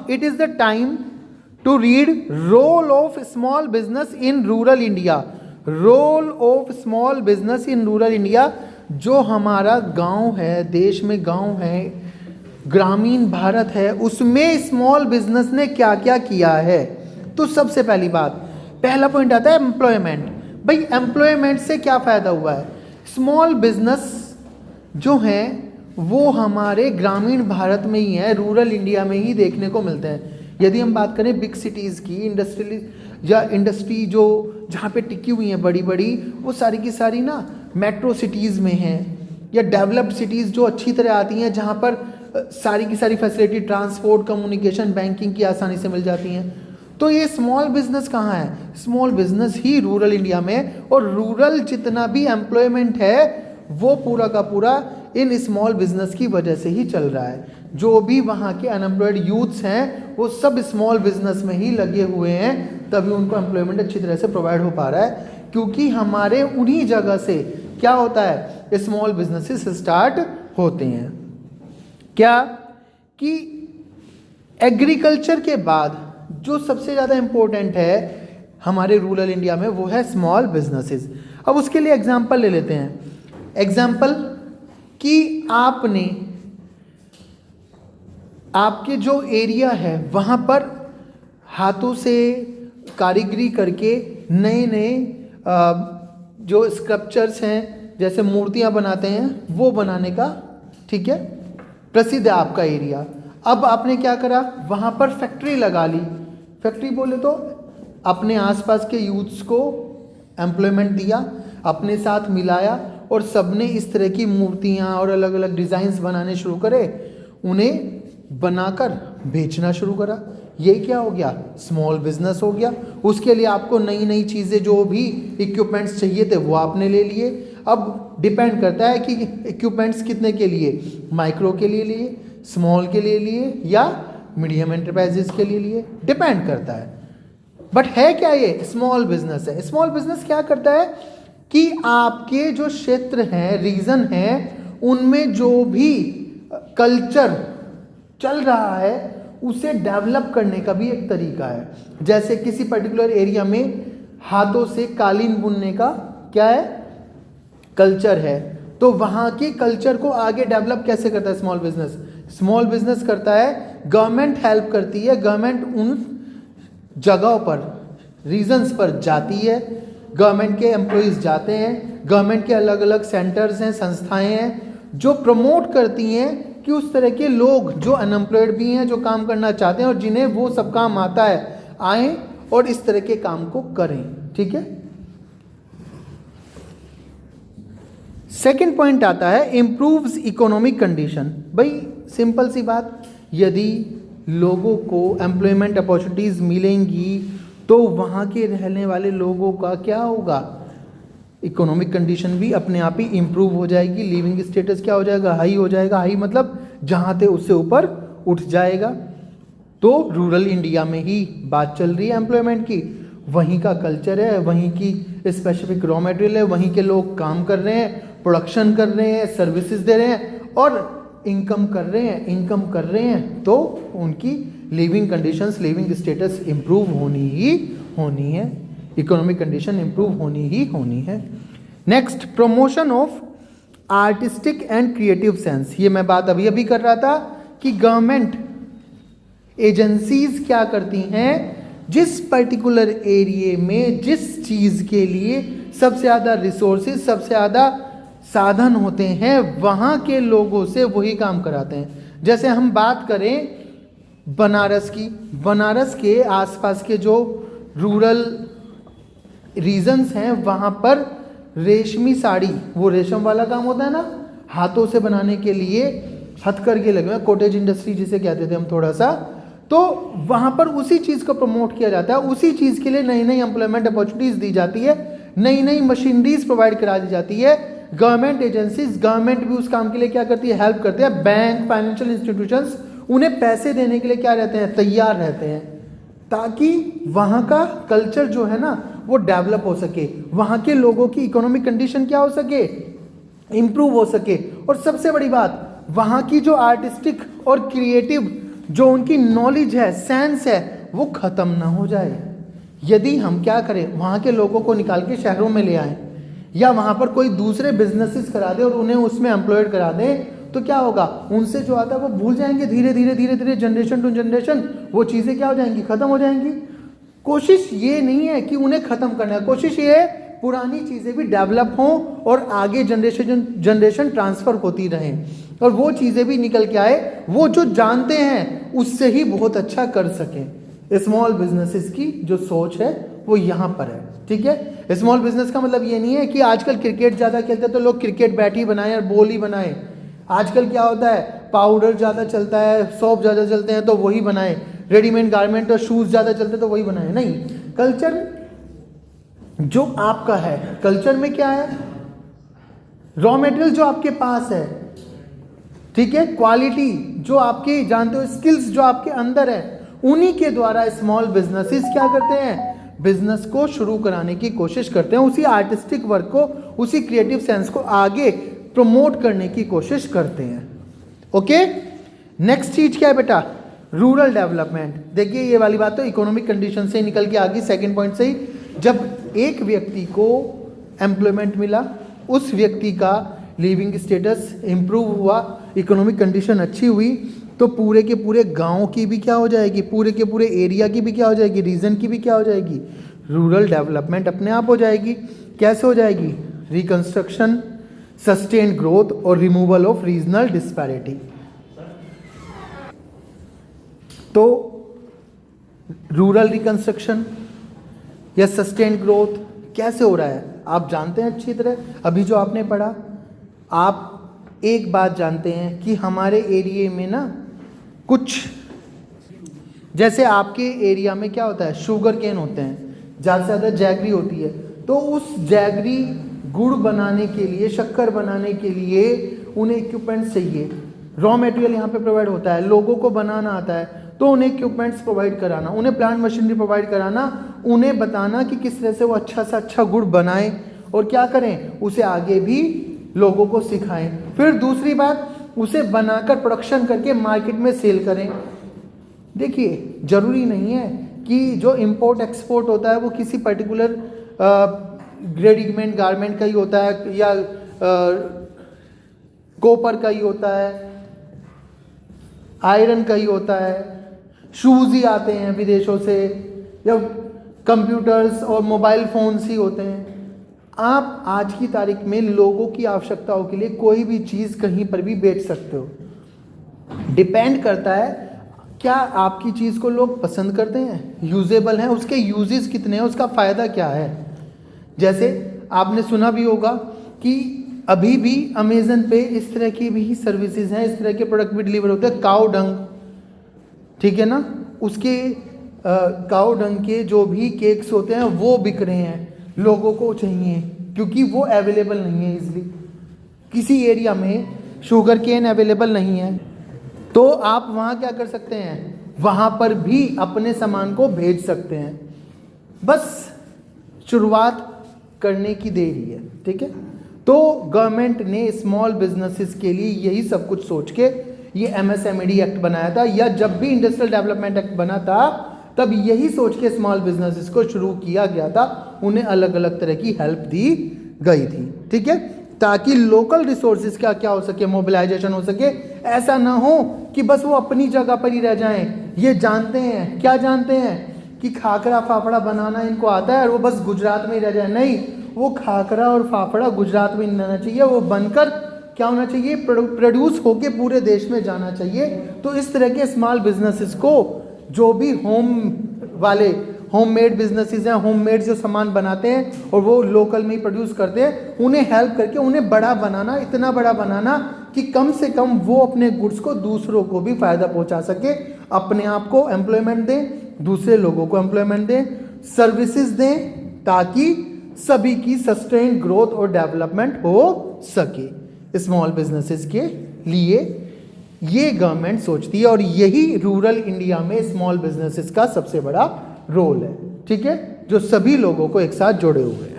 it is the time to read role of small business in rural India. Role of small business in rural India. जो हमारा गांव है, देश में गांव है, ग्रामीण भारत है, उसमें स्मॉल बिजनेस ने क्या क्या किया है. तो सबसे पहली बात, पहला पॉइंट आता है एम्प्लॉयमेंट. भाई एम्प्लॉयमेंट से क्या फ़ायदा हुआ है. स्मॉल बिजनेस जो हैं वो हमारे ग्रामीण भारत में ही है, रूरल इंडिया में ही देखने को मिलते हैं. यदि हम बात करें बिग सिटीज़ की, इंडस्ट्री जो जहाँ पे टिकी हुई हैं बड़ी बड़ी, वो सारी की सारी ना मेट्रो सिटीज़ में हैं, या डेवलप्ड सिटीज़ जो अच्छी तरह आती हैं, जहाँ पर सारी की सारी फैसिलिटी ट्रांसपोर्ट, कम्युनिकेशन, बैंकिंग की आसानी से मिल जाती हैं. तो ये स्मॉल बिजनेस कहाँ है. स्मॉल बिजनेस ही रूरल इंडिया में. और रूरल जितना भी एम्प्लॉयमेंट है वो पूरा का पूरा इन स्मॉल बिजनेस की वजह से ही चल रहा है. जो भी वहाँ के अनएम्प्लॉयड यूथ्स हैं वो सब स्मॉल बिजनेस में ही लगे हुए हैं, तभी उनको एम्प्लॉयमेंट अच्छी तरह से प्रोवाइड हो पा रहा है. क्योंकि हमारे उन्हीं जगह से क्या होता है, स्मॉल बिजनेसेस स्टार्ट होते हैं. क्या कि एग्रीकल्चर के बाद जो सबसे ज़्यादा इम्पोर्टेंट है हमारे रूरल इंडिया में वो है स्मॉल बिजनेसेस. अब उसके लिए एग्जांपल ले लेते हैं. एग्जाम्पल कि आपके जो एरिया है वहाँ पर हाथों से कारीगरी करके नए नए जो स्कल्पचर्स हैं, जैसे मूर्तियाँ बनाते हैं, वो बनाने का, ठीक है, प्रसिद्ध है आपका एरिया. अब आपने क्या करा, वहाँ पर फैक्ट्री लगा ली. फैक्ट्री बोले तो अपने आसपास के यूथ्स को एम्प्लॉयमेंट दिया, अपने साथ मिलाया, और सबने इस तरह की मूर्तियाँ और अलग अलग डिज़ाइंस बनाने शुरू करे, उन्हें बनाकर बेचना शुरू करा. ये क्या हो गया, स्मॉल बिजनेस हो गया. उसके लिए आपको नई नई चीज़ें, जो भी इक्विपमेंट्स चाहिए थे वो आपने ले लिए. अब डिपेंड करता है कि इक्विपमेंट्स कितने के लिए, माइक्रो के लिए, स्मॉल के लिए या मीडियम एंटरप्राइजेस के लिए, डिपेंड करता है. बट है क्या, ये स्मॉल बिजनेस है. स्मॉल बिजनेस क्या करता है कि आपके जो क्षेत्र हैं, रीजन हैं, उनमें जो भी कल्चर चल रहा है उसे डेवलप करने का भी एक तरीका है. जैसे किसी पर्टिकुलर एरिया में हाथों से कालीन बुनने का क्या है, कल्चर है, तो वहाँ के कल्चर को आगे डेवलप कैसे करता है स्मॉल बिजनेस. स्मॉल बिजनेस करता है, गवर्नमेंट हेल्प करती है, गवर्नमेंट उन जगहों पर, रीजन्स पर जाती है, गवर्नमेंट के एम्प्लॉइज़ जाते हैं, गवर्नमेंट के अलग अलग सेंटर्स हैं, संस्थाएं हैं जो प्रमोट करती हैं कि उस तरह के लोग जो अनएम्प्लॉयड भी हैं, जो काम करना चाहते हैं और जिन्हें वो सब काम आता है, आएँ और इस तरह के काम को करें. ठीक है. सेकेंड पॉइंट आता है इम्प्रूव्स इकोनॉमिक कंडीशन. भाई सिंपल सी बात, यदि लोगों को एम्प्लॉयमेंट अपॉर्चुनिटीज़ मिलेंगी तो वहाँ के रहने वाले लोगों का क्या होगा, इकोनॉमिक कंडीशन भी अपने आप ही इम्प्रूव हो जाएगी. लिविंग स्टेटस क्या हो जाएगा, हाई हो जाएगा. हाई मतलब जहाँ थे उससे ऊपर उठ जाएगा. तो रूरल इंडिया में ही बात चल रही है एम्प्लॉयमेंट की. वहीं का कल्चर है, वहीं की स्पेसिफिक रॉ मटेरियल है, वहीं के लोग काम कर रहे हैं, प्रोडक्शन कर रहे हैं, सर्विसेज दे रहे हैं और इनकम कर रहे हैं. तो उनकी living conditions, living status improve होनी ही होनी है, इकोनॉमिक कंडीशन इम्प्रूव होनी ही होनी है. Next, promotion of artistic and creative sense. ये मैं बात अभी अभी कर रहा था कि गवर्नमेंट एजेंसीज क्या करती हैं, जिस पर्टिकुलर एरिया में जिस चीज़ के लिए सबसे ज़्यादा रिसोर्सेज, सबसे ज़्यादा साधन होते हैं, वहाँ के लोगों से वही काम कराते हैं. जैसे हम बात करें बनारस की, बनारस के आसपास के जो रूरल रीजन्स हैं वहाँ पर रेशमी साड़ी, वो रेशम वाला काम होता है ना, हाथों से बनाने के लिए हथकरघे लगे हुए, कॉटेज इंडस्ट्री जिसे कहते थे हम थोड़ा सा, तो वहाँ पर उसी चीज़ को प्रमोट किया जाता है. उसी चीज़ के लिए नई नई एम्प्लॉयमेंट अपॉर्चुनिटीज़ दी जाती है, नई नई मशीनरीज प्रोवाइड करा दी जाती है. गवर्नमेंट एजेंसीज, गवर्नमेंट भी उस काम के लिए क्या करती है, हेल्प करते हैं. बैंक, फाइनेंशियल इंस्टीट्यूशंस उन्हें पैसे देने के लिए क्या रहते हैं, तैयार रहते हैं, ताकि वहाँ का कल्चर जो है ना वो डेवलप हो सके, वहाँ के लोगों की इकोनॉमिक कंडीशन क्या हो सके, इम्प्रूव हो सके. और सबसे बड़ी बात, वहाँ की जो आर्टिस्टिक और क्रिएटिव जो उनकी नॉलेज है, सेंस है, वो ख़त्म ना हो जाए। यदि हम क्या करें, वहाँ के लोगों को निकाल के शहरों में ले आएँ या वहाँ पर कोई दूसरे बिजनेसेस करा दे और उन्हें उसमें एम्प्लॉयड करा दें, तो क्या होगा, उनसे जो आता है वो भूल जाएंगे। धीरे धीरे जनरेशन टू जनरेशन वो चीज़ें क्या हो जाएंगी, ख़त्म हो जाएंगी। कोशिश ये नहीं है कि उन्हें ख़त्म करना है, कोशिश ये है पुरानी चीज़ें भी डेवलप हों और आगे जनरेशन ट्रांसफ़र होती रहें और वो चीज़ें भी निकल के आए, वो जो जानते हैं उससे ही बहुत अच्छा कर सकें। स्मॉल बिजनेसेस की जो सोच है वो यहाँ पर है, ठीक है। स्मॉल बिजनेस का मतलब ये नहीं है कि आजकल क्रिकेट ज़्यादा खेलते हैं तो लोग क्रिकेट बैट ही बनाएं और बॉल ही बनाएं। आजकल क्या होता है, पाउडर ज़्यादा चलता है, सॉप ज़्यादा चलते हैं तो वही बनाएं, रेडीमेड गारमेंट और शूज़ ज़्यादा चलते हैं तो वही बनाएं। नहीं, कल्चर जो आपका है, कल्चर में क्या है, रॉ मटेरियल जो आपके पास है, ठीक है, क्वालिटी जो आपके जानते हो, स्किल्स जो आपके अंदर है, उन्हीं के द्वारा स्मॉल बिजनेसेस क्या करते हैं, बिजनेस को शुरू कराने की कोशिश करते हैं। उसी आर्टिस्टिक वर्क को, उसी क्रिएटिव सेंस को आगे प्रमोट करने की कोशिश करते हैं। ओके, नेक्स्ट चीज क्या है बेटा, रूरल डेवलपमेंट। देखिए ये वाली बात तो इकोनॉमिक कंडीशन से निकल के आ गई, सेकेंड पॉइंट से ही। जब एक व्यक्ति को एम्प्लॉयमेंट मिला, उस व्यक्ति का लिविंग स्टेटस इंप्रूव हुआ, इकोनॉमिक कंडीशन अच्छी हुई, तो पूरे के पूरे गांव की भी क्या हो जाएगी, पूरे के पूरे एरिया की भी क्या हो जाएगी, रीजन की भी क्या हो जाएगी, रूरल डेवलपमेंट अपने आप हो जाएगी। कैसे हो जाएगी, रिकंस्ट्रक्शन, सस्टेन्ड ग्रोथ और रिमूवल ऑफ रीजनल डिस्पैरिटी। तो रूरल रिकंस्ट्रक्शन या सस्टेन्ड ग्रोथ कैसे हो रहा है, आप जानते हैं अच्छी तरह, अभी जो आपने पढ़ा। आप एक बात जानते हैं कि हमारे एरिया में ना कुछ, जैसे आपके एरिया में क्या होता है, शुगर केन होते हैं, ज़्यादा से ज़्यादा जैगरी होती है, तो उस जैगरी गुड़ बनाने के लिए, शक्कर बनाने के लिए उन्हें इक्विपमेंट्स चाहिए, रॉ मटेरियल यहाँ पे प्रोवाइड होता है, लोगों को बनाना आता है, तो उन्हें इक्विपमेंट्स प्रोवाइड कराना, उन्हें प्लांट मशीनरी प्रोवाइड कराना, उन्हें बताना कि किस तरह से वो अच्छा से अच्छा गुड़ बनाएं और क्या करें, उसे आगे भी लोगों को सिखाएं। फिर दूसरी बात, उसे बनाकर प्रोडक्शन करके मार्केट में सेल करें। देखिए ज़रूरी नहीं है कि जो इंपोर्ट एक्सपोर्ट होता है वो किसी पर्टिकुलर रेडीमेड गारमेंट का ही होता है या कॉपर का ही होता है, आयरन का ही होता है, शूज़ ही आते हैं विदेशों से, या कंप्यूटर्स और मोबाइल फ़ोन्स ही होते हैं। आप आज की तारीख में लोगों की आवश्यकताओं के लिए कोई भी चीज़ कहीं पर भी बेच सकते हो। डिपेंड करता है क्या आपकी चीज़ को लोग पसंद करते हैं, यूजेबल हैं, उसके यूजेस कितने हैं, उसका फ़ायदा क्या है। जैसे आपने सुना भी होगा कि अभी भी अमेज़न पे इस तरह की भी सर्विसेज हैं, इस तरह के प्रोडक्ट भी डिलीवर होते हैं। काऊ डंग, ठीक है ना, उसके काऊ डंग के जो भी केक्स होते हैं वो बिक रहे हैं, लोगों को चाहिए क्योंकि वो अवेलेबल नहीं है इजली, किसी एरिया में शुगर केन अवेलेबल नहीं है, तो आप वहाँ क्या कर सकते हैं, वहाँ पर भी अपने सामान को भेज सकते हैं। बस शुरुआत करने की देरी है, ठीक है। तो गवर्नमेंट ने स्मॉल बिजनेसेस के लिए यही सब कुछ सोच के ये MSMED एक्ट बनाया था, या जब भी इंडस्ट्रियल डेवलपमेंट एक्ट बना था तब यही सोच के स्मॉल बिजनेसेस को शुरू किया गया था, उन्हें अलग अलग तरह की हेल्प दी गई थी, ठीक है, ताकि लोकल रिसोर्सेज का क्या हो सके, मोबिलाइजेशन हो सके। ऐसा ना हो कि बस वो अपनी जगह पर ही रह जाएं। ये जानते हैं, क्या जानते हैं कि खाकरा फाफड़ा बनाना इनको आता है और वो बस गुजरात में ही रह जाए। नहीं, वो खाकरा और फाफड़ा गुजरात में नहीं रहना चाहिए, वो बनकर क्या होना चाहिए, प्रोड्यूस होके पूरे देश में जाना चाहिए। तो इस तरह के स्मॉल बिजनेसेस को, जो भी होममेड बिजनेसेस हैं, होममेड जो सामान बनाते हैं और वो लोकल में ही प्रोड्यूस करते हैं, उन्हें हेल्प करके उन्हें बड़ा बनाना, इतना बड़ा बनाना कि कम से कम वो अपने गुड्स को दूसरों को भी फ़ायदा पहुंचा सके, अपने आप को एम्प्लॉयमेंट दें, दूसरे लोगों को एम्प्लॉयमेंट दें, सर्विसेज दें, ताकि सभी की सस्टेन ग्रोथ और डेवलपमेंट हो सके। स्मॉल बिजनेसेस के लिए ये गवर्नमेंट सोचती है और यही रूरल इंडिया में स्मॉल बिजनेसेस का सबसे बड़ा रोल है, ठीक है, जो सभी लोगों को एक साथ जोड़े हुए हैं।